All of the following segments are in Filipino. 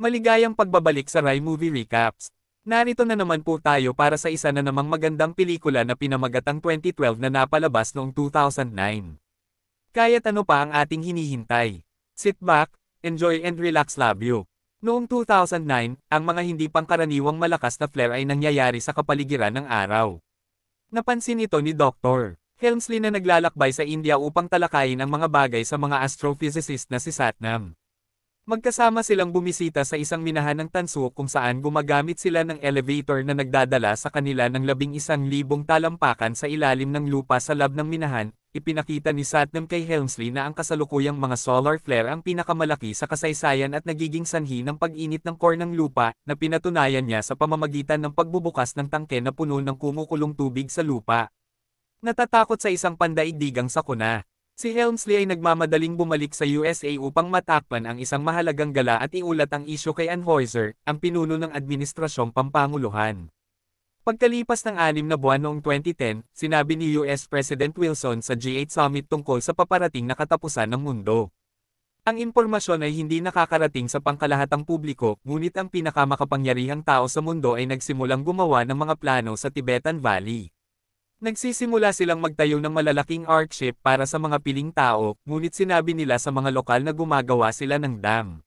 Maligayang pagbabalik sa Rai Movie Recaps. Narito na naman po tayo para sa isa na namang magandang pelikula na pinamagatang 2012 na napalabas noong 2009. Kaya't ano pa ang ating hinihintay? Sit back, enjoy and relax love you. Noong 2009, ang mga hindi pangkaraniwang malakas na flare ay nangyayari sa kapaligiran ng araw. Napansin ito ni Dr. Helmsley na naglalakbay sa India upang talakayin ang mga bagay sa mga astrophysicist na si Satnam. Magkasama silang bumisita sa isang minahan ng tanso kung saan gumagamit sila ng elevator na nagdadala sa kanila ng 11,000 talampakan sa ilalim ng lupa sa lab ng minahan. Ipinakita ni Satnam kay Helmsley na ang kasalukuyang mga solar flare ang pinakamalaki sa kasaysayan at nagiging sanhi ng pag-init ng core ng lupa na pinatunayan niya sa pamamagitan ng pagbubukas ng tangke na puno ng kumukulong tubig sa lupa. Natatakot sa isang pandaigdigang sakuna. Si Helmsley ay nagmamadaling bumalik sa USA upang matakpan ang isang mahalagang gala at iulat ang isyu kay Anheuser, ang pinuno ng Administrasyong Pampanguluhan. Pagkalipas ng 6 na buwan noong 2010, sinabi ni US President Wilson sa G8 Summit tungkol sa paparating na katapusan ng mundo. Ang impormasyon ay hindi nakakarating sa pangkalahatang publiko, ngunit ang pinakamakapangyarihang tao sa mundo ay nagsimulang gumawa ng mga plano sa Tibetan Valley. Nagsisimula silang magtayo ng malalaking ark ship para sa mga piling tao, ngunit sinabi nila sa mga lokal na gumagawa sila ng dam.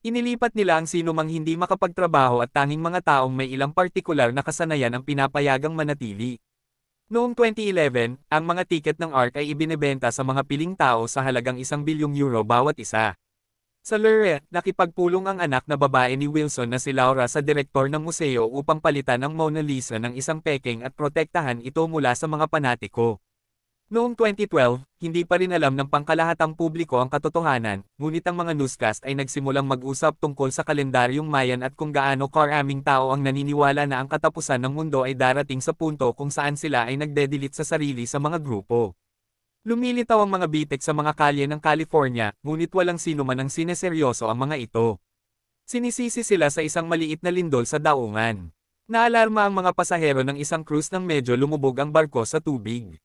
Inilipat nila ang sinumang hindi makapagtrabaho at tanging mga taong may ilang partikular na kasanayan ang pinapayagang manatili. Noong 2011, ang mga tiket ng ark ay ibinebenta sa mga piling tao sa halagang €1 bilyong bawat isa. Sa Louvre, nakipagpulong ang anak na babae ni Wilson na si Laura sa direktor ng museo upang palitan ang Mona Lisa ng isang peking at protektahan ito mula sa mga panatiko. Noong 2012, hindi pa rin alam ng pangkalahatang publiko ang katotohanan, ngunit ang mga newscast ay nagsimulang mag-usap tungkol sa kalendaryong Mayan at kung gaano karaming tao ang naniniwala na ang katapusan ng mundo ay darating sa punto kung saan sila ay nagde-delete sa sarili sa mga grupo. Lumilitaw ang mga bitik sa mga kalye ng California, ngunit walang sino man ang sineseryoso ang mga ito. Sinisisi sila sa isang maliit na lindol sa daungan. Naalarma ang mga pasahero ng isang cruise nang medyo lumubog ang barko sa tubig.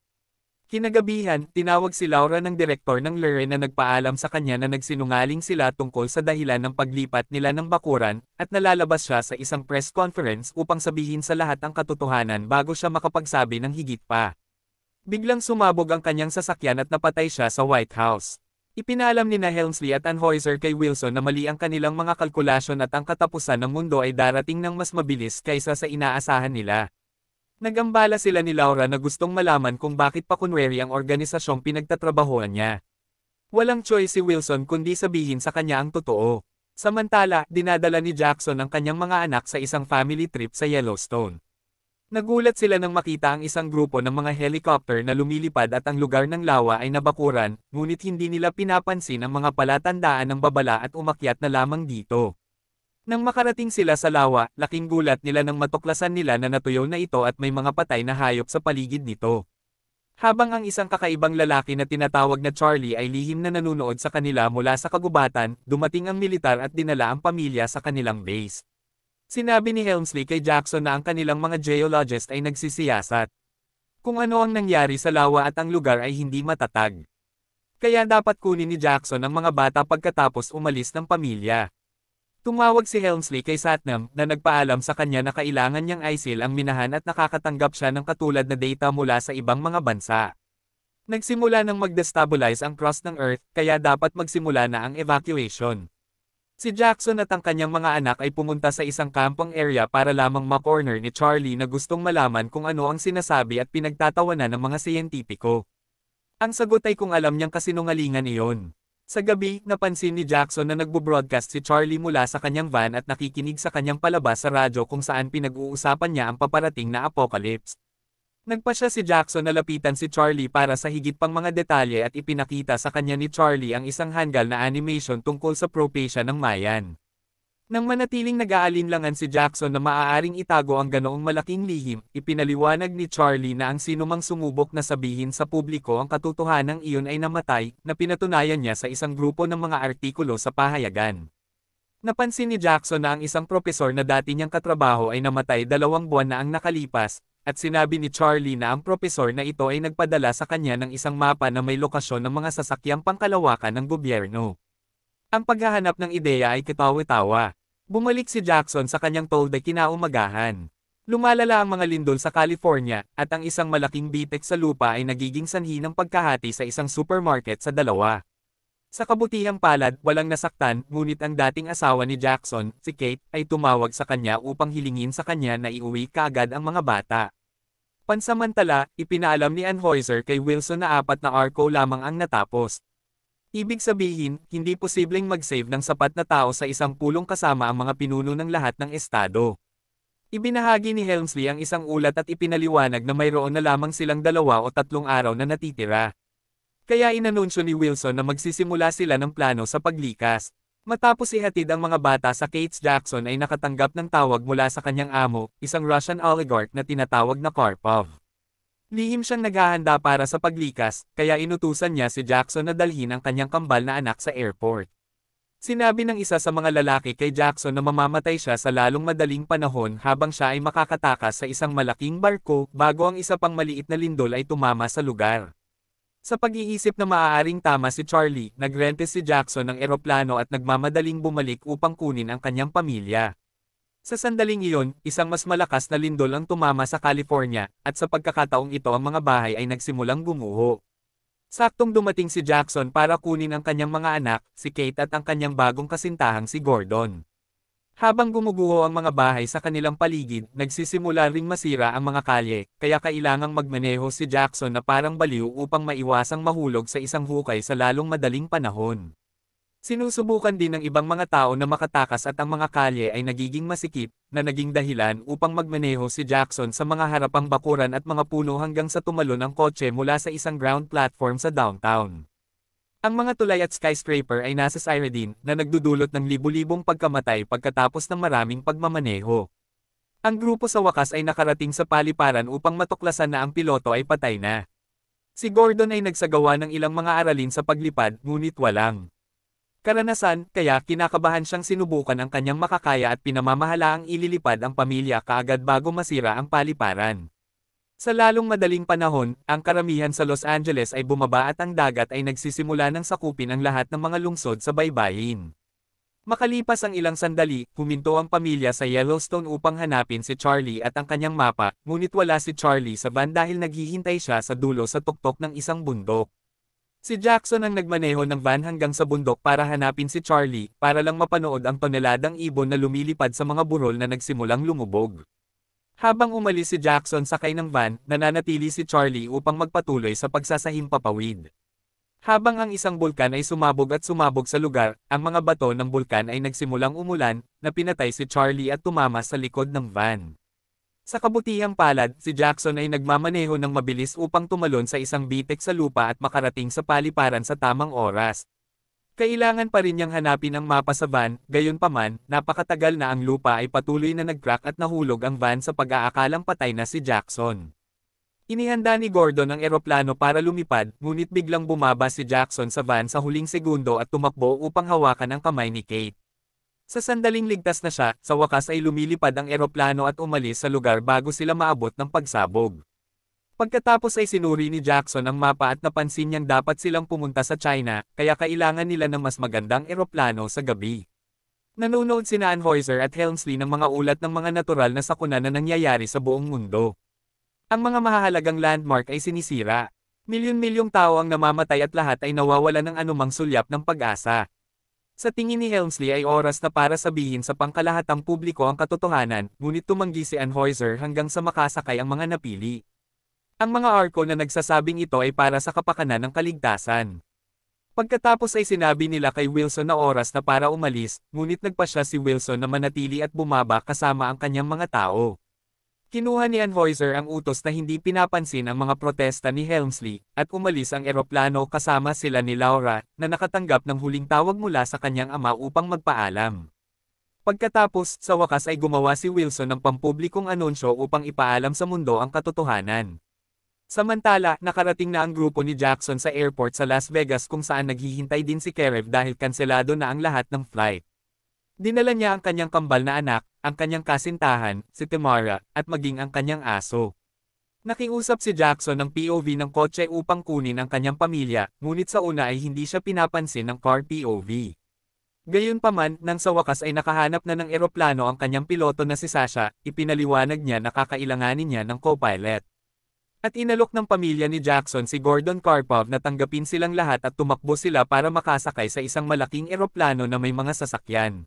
Kinagabihan, tinawag si Laura ng direktor ng Louvre na nagpaalam sa kanya na nagsinungaling sila tungkol sa dahilan ng paglipat nila ng bakuran, at nalalabas siya sa isang press conference upang sabihin sa lahat ang katotohanan bago siya makapagsabi ng higit pa. Biglang sumabog ang kanyang sasakyan at napatay siya sa White House. Ipinalam ni Helmsley at Anheuser kay Wilson na mali ang kanilang mga kalkulasyon at ang katapusan ng mundo ay darating ng mas mabilis kaysa sa inaasahan nila. Nagambala sila ni Laura na gustong malaman kung bakit pakunwari ang organisasyong pinagtatrabahuan niya. Walang choice si Wilson kundi sabihin sa kanya ang totoo. Samantala, dinadala ni Jackson ang kanyang mga anak sa isang family trip sa Yellowstone. Nagulat sila nang makita ang isang grupo ng mga helicopter na lumilipad at ang lugar ng lawa ay nabakuran, ngunit hindi nila pinapansin ang mga palatandaan ng babala at umakyat na lamang dito. Nang makarating sila sa lawa, laking gulat nila nang matuklasan nila na natuyo na ito at may mga patay na hayop sa paligid nito. Habang ang isang kakaibang lalaki na tinatawag na Charlie ay lihim na nanunood sa kanila mula sa kagubatan, dumating ang militar at dinala ang pamilya sa kanilang base. Sinabi ni Helmsley kay Jackson na ang kanilang mga geologist ay nagsisiyasat kung ano ang nangyari sa lawa at ang lugar ay hindi matatag. Kaya dapat kunin ni Jackson ang mga bata pagkatapos umalis ng pamilya. Tumawag si Helmsley kay Satnam na nagpaalam sa kanya na kailangan niyang ISIL ang minahan at nakakatanggap siya ng katulad na data mula sa ibang mga bansa. Nagsimula ng mag-destabilize ang crust ng Earth, kaya dapat magsimula na ang evacuation. Si Jackson at ang kanyang mga anak ay pumunta sa isang kampong area para lamang ma-corner ni Charlie na gustong malaman kung ano ang sinasabi at pinagtatawanan ng mga siyentipiko. Ang sagot ay kung alam niyang kasinungalingan iyon. Sa gabi, napansin ni Jackson na nagbo-broadcast si Charlie mula sa kanyang van at nakikinig sa kanyang palabas sa radyo kung saan pinag-uusapan niya ang paparating na apocalypse. Nagpasya si Jackson na lapitan si Charlie para sa higit pang mga detalye at ipinakita sa kanya ni Charlie ang isang hanggal na animation tungkol sa propesya ng Mayan. Nang manatiling nag-aalinlangan si Jackson na maaaring itago ang ganoong malaking lihim, ipinaliwanag ni Charlie na ang sinumang sumubok na sabihin sa publiko ang katotohanang iyon ay namatay, na pinatunayan niya sa isang grupo ng mga artikulo sa pahayagan. Napansin ni Jackson na ang isang propesor na dati niyang katrabaho ay namatay 2 buwan na ang nakalipas, at sinabi ni Charlie na ang propesor na ito ay nagpadala sa kanya ng isang mapa na may lokasyon ng mga sasakyang pangkalawakan ng gobyerno. Ang paghahanap ng ideya ay katawa-tawa. Bumalik si Jackson sa kanyang tolda kinaumagahan. Lumalala ang mga lindol sa California, at ang isang malaking bitek sa lupa ay nagiging sanhi ng pagkahati sa isang supermarket sa dalawa. Sa kabutihang palad, walang nasaktan, ngunit ang dating asawa ni Jackson, si Kate, ay tumawag sa kanya upang hilingin sa kanya na iuwi kaagad ang mga bata. Pansamantala, ipinaalam ni Anheuser kay Wilson na 4 na arko lamang ang natapos. Ibig sabihin, hindi posibleng mag-save ng sapat na tao sa isang pulong kasama ang mga pinuno ng lahat ng estado. Ibinahagi ni Helmsley ang isang ulat at ipinaliwanag na mayroon na lamang silang 2 o 3 araw na natitira. Kaya inanunsyo ni Wilson na magsisimula sila ng plano sa paglikas. Matapos ihatid ang mga bata sa Kate's, Jackson ay nakatanggap ng tawag mula sa kanyang amo, isang Russian oligarch na tinatawag na Karpov. Lihim siyang naghahanda para sa paglikas, kaya inutusan niya si Jackson na dalhin ang kanyang kambal na anak sa airport. Sinabi ng isa sa mga lalaki kay Jackson na mamamatay siya sa lalong madaling panahon habang siya ay makakatakas sa isang malaking barko bago ang isa pang maliit na lindol ay tumama sa lugar. Sa pag-iisip na maaaring tama si Charlie, nagrente si Jackson ng eroplano at nagmamadaling bumalik upang kunin ang kanyang pamilya. Sa sandaling iyon, isang mas malakas na lindol ang tumama sa California, at sa pagkakataong ito ang mga bahay ay nagsimulang gumuho. Saktong dumating si Jackson para kunin ang kanyang mga anak, si Kate at ang kanyang bagong kasintahang si Gordon. Habang gumuguho ang mga bahay sa kanilang paligid, nagsisimula ring masira ang mga kalye, kaya kailangang magmaneho si Jackson na parang baliw upang maiwasang mahulog sa isang hukay sa lalong madaling panahon. Sinusubukan din ng ibang mga tao na makatakas at ang mga kalye ay nagiging masikip, na naging dahilan upang magmaneho si Jackson sa mga harapang bakuran at mga puno hanggang sa tumalon ang kotse mula sa isang ground platform sa downtown. Ang mga tulay at skyscraper ay nasa Cyrene na nagdudulot ng libu-libong pagkamatay pagkatapos ng maraming pagmamaneho. Ang grupo sa wakas ay nakarating sa paliparan upang matuklasan na ang piloto ay patay na. Si Gordon ay nagsagawa ng ilang mga aralin sa paglipad ngunit walang karanasan, kaya kinakabahan siyang sinubukan ang kanyang makakaya at pinamamahalaang ililipad ang pamilya kaagad bago masira ang paliparan. Sa lalong madaling panahon, ang karamihan sa Los Angeles ay bumaba at ang dagat ay nagsisimula ng sakupin ang lahat ng mga lungsod sa baybayin. Makalipas ang ilang sandali, huminto ang pamilya sa Yellowstone upang hanapin si Charlie at ang kanyang mapa, ngunit wala si Charlie sa van dahil naghihintay siya sa dulo sa tuktok ng isang bundok. Si Jackson ang nagmaneho ng van hanggang sa bundok para hanapin si Charlie, para lang mapanood ang toneladang ibon na lumilipad sa mga burol na nagsimulang lumubog. Habang umalis si Jackson sakay ng van, nananatili si Charlie upang magpatuloy sa pagsasahimpapawid. Habang ang isang bulkan ay sumabog sa lugar, ang mga bato ng bulkan ay nagsimulang umulan, na pinatay si Charlie at tumama sa likod ng van. Sa kabutihang palad, si Jackson ay nagmamaneho ng mabilis upang tumalon sa isang bitek sa lupa at makarating sa paliparan sa tamang oras. Kailangan pa rin niyang hanapin ang mapa sa van, gayunpaman, napakatagal na ang lupa ay patuloy na nag-crack at nahulog ang van sa pag-aakalang patay na si Jackson. Inihanda ni Gordon ang eroplano para lumipad, ngunit biglang bumaba si Jackson sa van sa huling segundo at tumakbo upang hawakan ang kamay ni Kate. Sa sandaling ligtas na siya, sa wakas ay lumilipad ang eroplano at umalis sa lugar bago sila maabot ng pagsabog. Pagkatapos ay sinuri ni Jackson ang mapa at napansin niyang dapat silang pumunta sa China, kaya kailangan nila ng mas magandang eroplano sa gabi. Nanonood sina Anheuser at Helmsley ng mga ulat ng mga natural na sakuna na nangyayari sa buong mundo. Ang mga mahahalagang landmark ay sinisira. Milyon-milyong tao ang namamatay at lahat ay nawawala ng anumang sulyap ng pag-asa. Sa tingin ni Helmsley ay oras na para sabihin sa pangkalahatang publiko ang katotohanan, ngunit tumanggi si Anheuser hanggang sa makasakay ang mga napili. Ang mga arko na nagsasabing ito ay para sa kapakanan ng kaligtasan. Pagkatapos ay sinabi nila kay Wilson na oras na para umalis, ngunit nagpasya si Wilson na manatili at bumaba kasama ang kanyang mga tao. Kinuha ni Anheuser ang utos na hindi pinapansin ang mga protesta ni Helmsley, at umalis ang eroplano kasama sila ni Laura, na nakatanggap ng huling tawag mula sa kanyang ama upang magpaalam. Pagkatapos, sa wakas ay gumawa si Wilson ng pampublikong anunsyo upang ipaalam sa mundo ang katotohanan. Samantala, nakarating na ang grupo ni Jackson sa airport sa Las Vegas kung saan naghihintay din si Kerev dahil kanselado na ang lahat ng flight. Dinala niya ang kanyang kambal na anak, ang kanyang kasintahan, si Tamara, at maging ang kanyang aso. Nakiusap si Jackson ng POV ng kotse upang kunin ang kanyang pamilya, ngunit sa una ay hindi siya pinapansin ng car POV. Gayunpaman, nang sa wakas ay nakahanap na ng eroplano ang kanyang piloto na si Sasha, ipinaliwanag niya na kakailanganin niya ng co-pilot. At inalok ng pamilya ni Jackson si Gordon Karpov na tanggapin silang lahat at tumakbo sila para makasakay sa isang malaking eroplano na may mga sasakyan.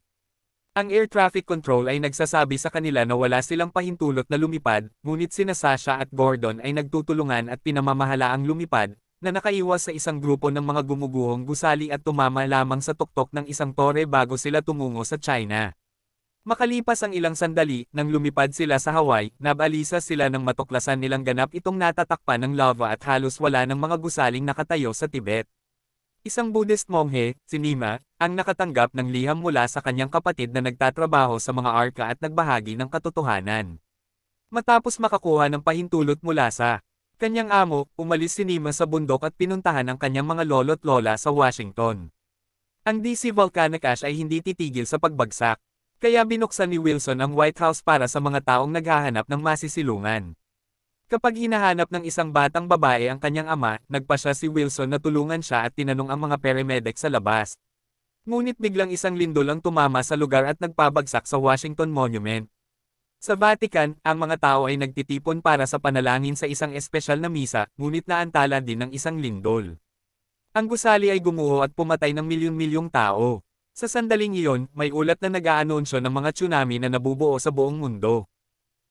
Ang air traffic control ay nagsasabi sa kanila na wala silang pahintulot na lumipad, ngunit sina Sasha at Gordon ay nagtutulungan at pinamamahalaang lumipad, na nakaiwas sa isang grupo ng mga gumuguhong gusali at tumama lamang sa tuktok ng isang tore bago sila tumungo sa China. Makalipas ang ilang sandali, nang lumipad sila sa Hawaii, nabalisa sila ng matuklasan nilang ganap itong natatakpan ng lava at halos wala ng mga gusaling nakatayo sa Tibet. Isang Buddhist monghe, si Nima, ang nakatanggap ng liham mula sa kanyang kapatid na nagtatrabaho sa mga arka at nagbahagi ng katotohanan. Matapos makakuha ng pahintulot mula sa kanyang amo, umalis si Nima sa bundok at pinuntahan ang kanyang mga lolo't lola sa Washington. Ang DC volcanic ash ay hindi titigil sa pagbagsak. Kaya binuksan ni Wilson ang White House para sa mga taong naghahanap ng masisilungan. Kapag hinahanap ng isang batang babae ang kanyang ama, nagpasya si Wilson na tulungan siya at tinanong ang mga paramedic sa labas. Ngunit biglang isang lindol ang tumama sa lugar at nagpabagsak sa Washington Monument. Sa Vatican, ang mga tao ay nagtitipon para sa panalangin sa isang espesyal na misa, ngunit naantala din ng isang lindol. Ang gusali ay gumuho at pumatay ng milyon-milyong tao. Sa sandaling iyon, may ulat na nag-aanunsyo ng mga tsunami na nabubuo sa buong mundo.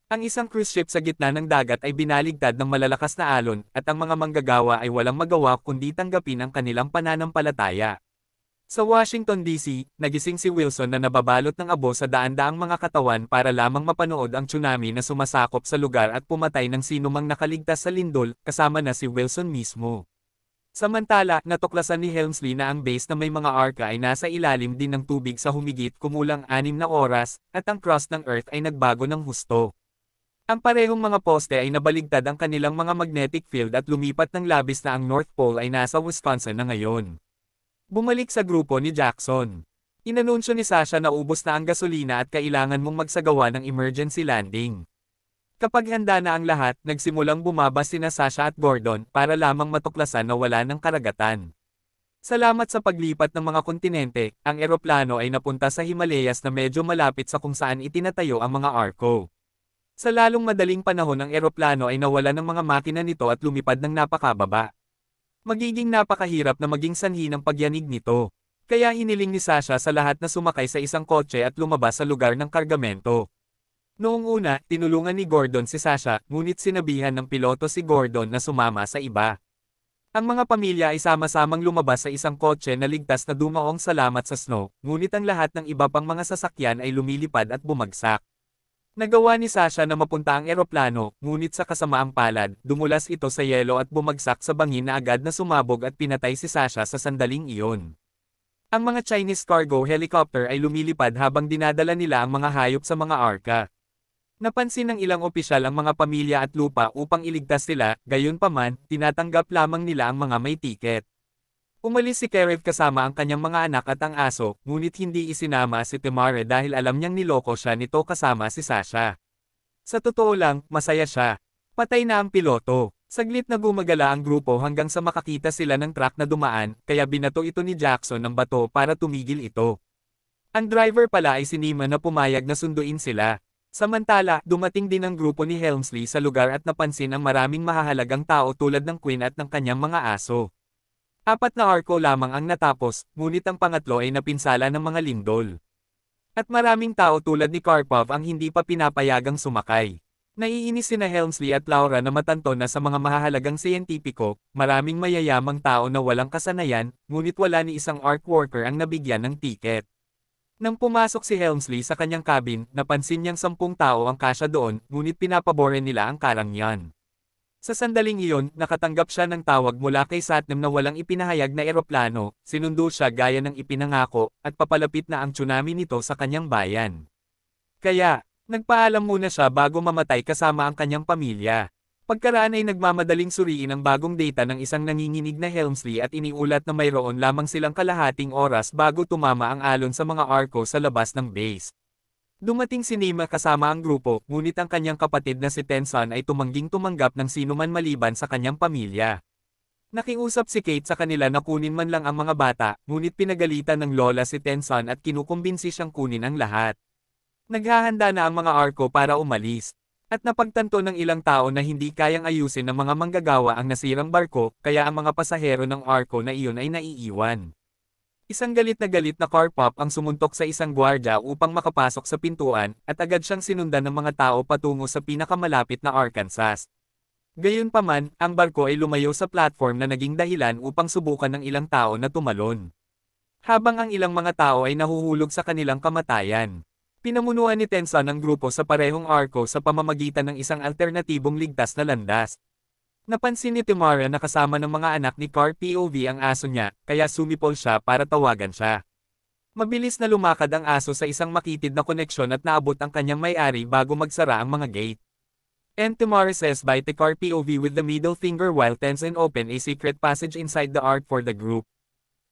Ang isang cruise ship sa gitna ng dagat ay binaligtad ng malalakas na alon, at ang mga manggagawa ay walang magawa kundi tanggapin ang kanilang pananampalataya. Sa Washington DC, nagising si Wilson na nababalot ng abo sa daan-daang mga katawan para lamang mapanood ang tsunami na sumasakop sa lugar at pumatay ng sinumang nakaligtas sa lindol, kasama na si Wilson mismo. Samantala, natuklasan ni Helmsley na ang base na may mga arka ay nasa ilalim din ng tubig sa humigit kumulang 6 na oras, at ang crust ng Earth ay nagbago ng husto. Ang parehong mga poste ay nabaligtad ang kanilang mga magnetic field at lumipat ng labis na ang North Pole ay nasa Wisconsin na ngayon. Bumalik sa grupo ni Jackson. Inanunsyo ni Sasha na ubos na ang gasolina at kailangan mong magsagawa ng emergency landing. Kapag handa na ang lahat, nagsimulang bumaba sina Sasha at Gordon para lamang matuklasan na wala ng karagatan. Salamat sa paglipat ng mga kontinente, ang eroplano ay napunta sa Himalayas na medyo malapit sa kung saan itinatayo ang mga arko. Sa lalong madaling panahon ang eroplano ay nawala ng mga makina nito at lumipad ng napakababa. Magiging napakahirap na maging sanhi ng pagyanig nito. Kaya hiniling ni Sasha sa lahat na sumakay sa isang kotse at lumabas sa lugar ng kargamento. Noong una, tinulungan ni Gordon si Sasha, ngunit sinabihan ng piloto si Gordon na sumama sa iba. Ang mga pamilya ay sama-samang lumabas sa isang kotse na ligtas na dumaong salamat sa snow, ngunit ang lahat ng iba pang mga sasakyan ay lumilipad at bumagsak. Nagawa ni Sasha na mapunta ang eroplano, ngunit sa kasamaang palad, dumulas ito sa yelo at bumagsak sa bangin na agad na sumabog at pinatay si Sasha sa sandaling iyon. Ang mga Chinese cargo helicopter ay lumilipad habang dinadala nila ang mga hayop sa mga arka. Napansin ng ilang opisyal ang mga pamilya at lupa upang iligtas sila, gayunpaman, tinatanggap lamang nila ang mga may tiket. Umalis si Kerev kasama ang kanyang mga anak at ang aso, ngunit hindi isinama si Temare dahil alam niyang niloko siya nito kasama si Sasha. Sa totoo lang, masaya siya. Patay na ang piloto. Saglit na gumagala ang grupo hanggang sa makakita sila ng truck na dumaan, kaya binato ito ni Jackson ng bato para tumigil ito. Ang driver pala ay si Nima na pumayag na sunduin sila. Samantala, dumating din ang grupo ni Helmsley sa lugar at napansin ang maraming mahahalagang tao tulad ng Queen at ng kanyang mga aso. 4 na arko lamang ang natapos, ngunit ang pangatlo ay napinsala ng mga lindol. At maraming tao tulad ni Karpov ang hindi pa pinapayagang sumakay. Naiinis sina Helmsley at Laura na matanto na sa mga mahahalagang siyentipiko, maraming mayayamang tao na walang kasanayan, ngunit wala ni isang ark worker ang nabigyan ng tiket. Nang pumasok si Helmsley sa kanyang cabin, napansin niyang 10 tao ang kasya doon, ngunit pinapabore nila ang karangyan. Sa sandaling iyon, nakatanggap siya ng tawag mula kay Satnam na walang ipinahayag na eroplano, sinundo siya gaya ng ipinangako, at papalapit na ang tsunami nito sa kanyang bayan. Kaya, nagpaalam muna siya bago mamatay kasama ang kanyang pamilya. Pagkaraan ay nagmamadaling suriin ang bagong data ng isang nanginginig na Helmsley at iniulat na mayroon lamang silang kalahating oras bago tumama ang alon sa mga arko sa labas ng base. Dumating si Nima kasama ang grupo, ngunit ang kanyang kapatid na si Tenson ay tumangging tumanggap ng sinuman maliban sa kanyang pamilya. Nakiusap si Kate sa kanila na kunin man lang ang mga bata, ngunit pinagalitan ng lola si Tenson at kinukumbinsi siyang kunin ang lahat. Naghahanda na ang mga arko para umalis. At napagtanto ng ilang tao na hindi kayang ayusin ng mga manggagawa ang nasirang barko, kaya ang mga pasahero ng arko na iyon ay naiiwan. Isang galit na car pop ang sumuntok sa isang gwardya upang makapasok sa pintuan, at agad siyang sinundan ng mga tao patungo sa pinakamalapit na Arkansas. Gayunpaman, ang barko ay lumayo sa platform na naging dahilan upang subukan ng ilang tao na tumalon. Habang ang ilang mga tao ay nahuhulog sa kanilang kamatayan. Pinamunuan ni Tenson ang grupo sa parehong arko sa pamamagitan ng isang alternatibong ligtas na landas. Napansin ni Tamara na kasama ng mga anak ni Car POV ang aso niya, kaya sumipol siya para tawagan siya. Mabilis na lumakad ang aso sa isang makitid na koneksyon at naabot ang kanyang may-ari bago magsara ang mga gate. And Tamara says bye to Car POV with the middle finger while Tenson open a secret passage inside the ark for the group.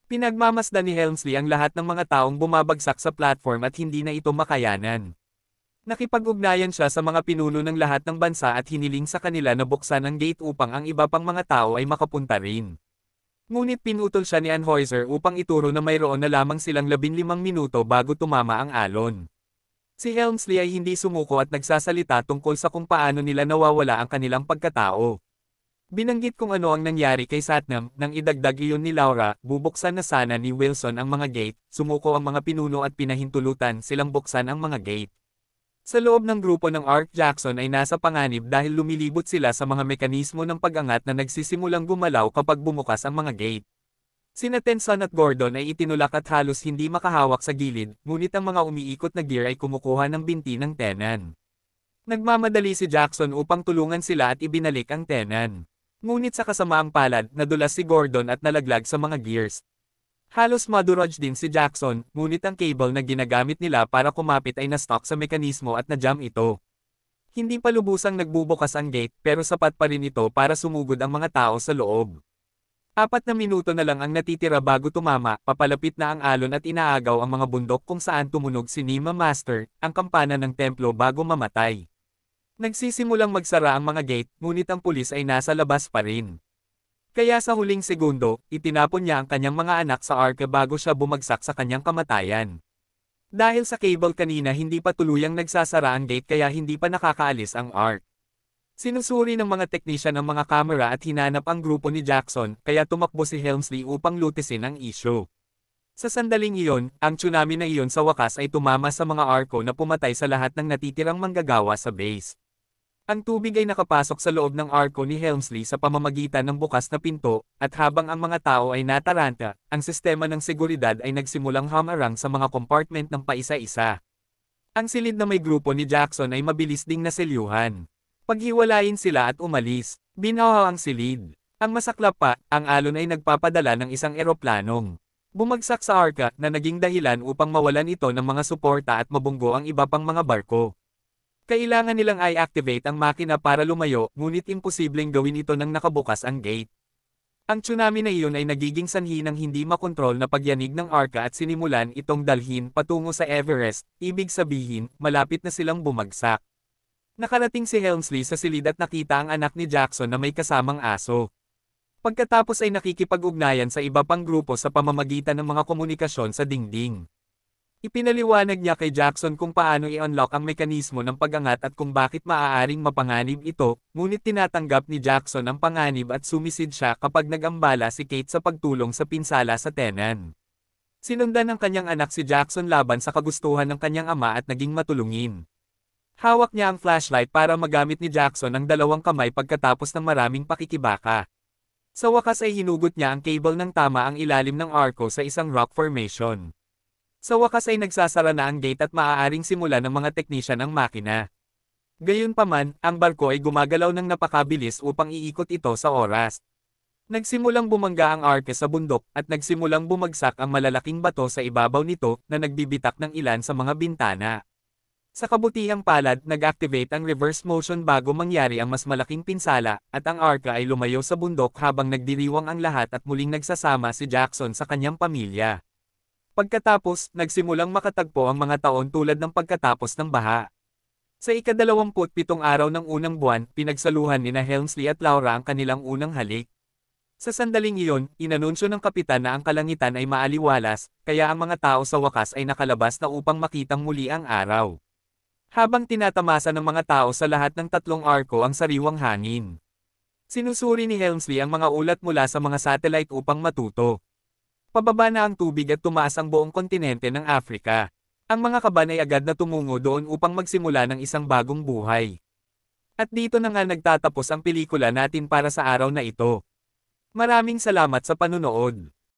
Pinagmamasdan ni Helmsley ang lahat ng mga taong bumabagsak sa platform at hindi na ito makayanan. Nakipag-ugnayan siya sa mga pinuno ng lahat ng bansa at hiniling sa kanila na buksan ang gate upang ang iba pang mga tao ay makapunta rin. Ngunit pinutol siya ni Anheuser upang ituro na mayroon na lamang silang 15 minuto bago tumama ang alon. Si Helmsley ay hindi sumuko at nagsasalita tungkol sa kung paano nila nawawala ang kanilang pagkatao. Binanggit kung ano ang nangyari kay Satnam, nang idagdag iyon ni Laura, bubuksan na sana ni Wilson ang mga gate, sumuko ang mga pinuno at pinahintulutan silang buksan ang mga gate. Sa loob ng grupo ng Ark Jackson ay nasa panganib dahil lumilibot sila sa mga mekanismo ng pag-angat na nagsisimulang gumalaw kapag bumukas ang mga gate. Sina Tenson at Gordon ay itinulak at halos hindi makahawak sa gilid, ngunit ang mga umiikot na gear ay kumukuha ng binti ng tenan. Nagmamadali si Jackson upang tulungan sila at ibinalik ang tenan. Ngunit sa kasamaang palad, nadulas si Gordon at nalaglag sa mga gears. Halos madurog din si Jackson, ngunit ang cable na ginagamit nila para kumapit ay na-stuck sa mekanismo at na-jam ito. Hindi pa lubusang nagbubukas ang gate pero sapat pa rin ito para sumugod ang mga tao sa loob. 4 na minuto na lang ang natitira bago tumama, papalapit na ang alon at inaagaw ang mga bundok kung saan tumunog si Nima Master, ang kampana ng templo bago mamatay. Nagsisimulang magsara ang mga gate, ngunit ang pulis ay nasa labas pa rin. Kaya sa huling segundo, itinapon niya ang kanyang mga anak sa arka bago siya bumagsak sa kanyang kamatayan. Dahil sa cable kanina hindi pa tuluyang nagsasara ang gate kaya hindi pa nakakaalis ang ark. Sinusuri ng mga teknisyan ang mga kamera at hinanap ang grupo ni Jackson, kaya tumakbo si Helmsley upang lutisin ang issue. Sa sandaling iyon, ang tsunami na iyon sa wakas ay tumama sa mga arko na pumatay sa lahat ng natitirang manggagawa sa base. Ang tubig ay nakapasok sa loob ng arko ni Helmsley sa pamamagitan ng bukas na pinto, at habang ang mga tao ay nataranta, ang sistema ng seguridad ay nagsimulang hamarang sa mga compartment ng paisa-isa. Ang silid na may grupo ni Jackson ay mabilis ding naselyuhan. Paghiwalayin sila at umalis, binawa ang silid. Ang masaklap pa, ang alon ay nagpapadala ng isang eroplanong bumagsak sa arka na naging dahilan upang mawalan ito ng mga suporta at mabunggo ang iba pang mga barko. Kailangan nilang i-activate ang makina para lumayo, ngunit imposibleng gawin ito nang nakabukas ang gate. Ang tsunami na iyon ay nagiging sanhi ng hindi makontrol na pagyanig ng arka at sinimulan itong dalhin patungo sa Everest, ibig sabihin, malapit na silang bumagsak. Nakarating si Helmsley sa silid at nakita ang anak ni Jackson na may kasamang aso. Pagkatapos ay nakikipag-ugnayan sa iba pang grupo sa pamamagitan ng mga komunikasyon sa dingding. Ipinaliwanag niya kay Jackson kung paano i-unlock ang mekanismo ng pag-angat at kung bakit maaaring mapanganib ito, ngunit tinatanggap ni Jackson ang panganib at sumisid siya kapag nag-ambala si Kate sa pagtulong sa pinsala sa tenan. Sinundan ng kanyang anak si Jackson laban sa kagustuhan ng kanyang ama at naging matulungin. Hawak niya ang flashlight para magamit ni Jackson ang dalawang kamay pagkatapos ng maraming pakikibaka. Sa wakas ay hinugot niya ang cable ng tama ang ilalim ng arko sa isang rock formation. Sa wakas ay nagsasara na ang gate at maaaring simulan ng mga teknisyan ang makina. Gayunpaman, ang barko ay gumagalaw ng napakabilis upang iikot ito sa oras. Nagsimulang bumangga ang arke sa bundok at nagsimulang bumagsak ang malalaking bato sa ibabaw nito na nagbibitak ng ilan sa mga bintana. Sa kabutihang palad, nag-activate ang reverse motion bago mangyari ang mas malaking pinsala at ang arka ay lumayo sa bundok habang nagdiriwang ang lahat at muling nagsasama si Jackson sa kanyang pamilya. Pagkatapos, nagsimulang makatagpo ang mga taon tulad ng pagkatapos ng baha. Sa ika-27 araw ng unang buwan, pinagsaluhan nina Helmsley at Laura ang kanilang unang halik. Sa sandaling iyon, inanunsyo ng kapitan na ang kalangitan ay maaliwalas, kaya ang mga tao sa wakas ay nakalabas na upang makitang muli ang araw. Habang tinatamasa ng mga tao sa lahat ng tatlong arko ang sariwang hangin. Sinusuri ni Helmsley ang mga ulat mula sa mga satellite upang matuto. Pababa na ang tubig at tumaas ang buong kontinente ng Afrika. Ang mga kaban ay agad na tumungo doon upang magsimula ng isang bagong buhay. At dito na nga nagtatapos ang pelikula natin para sa araw na ito. Maraming salamat sa panunood.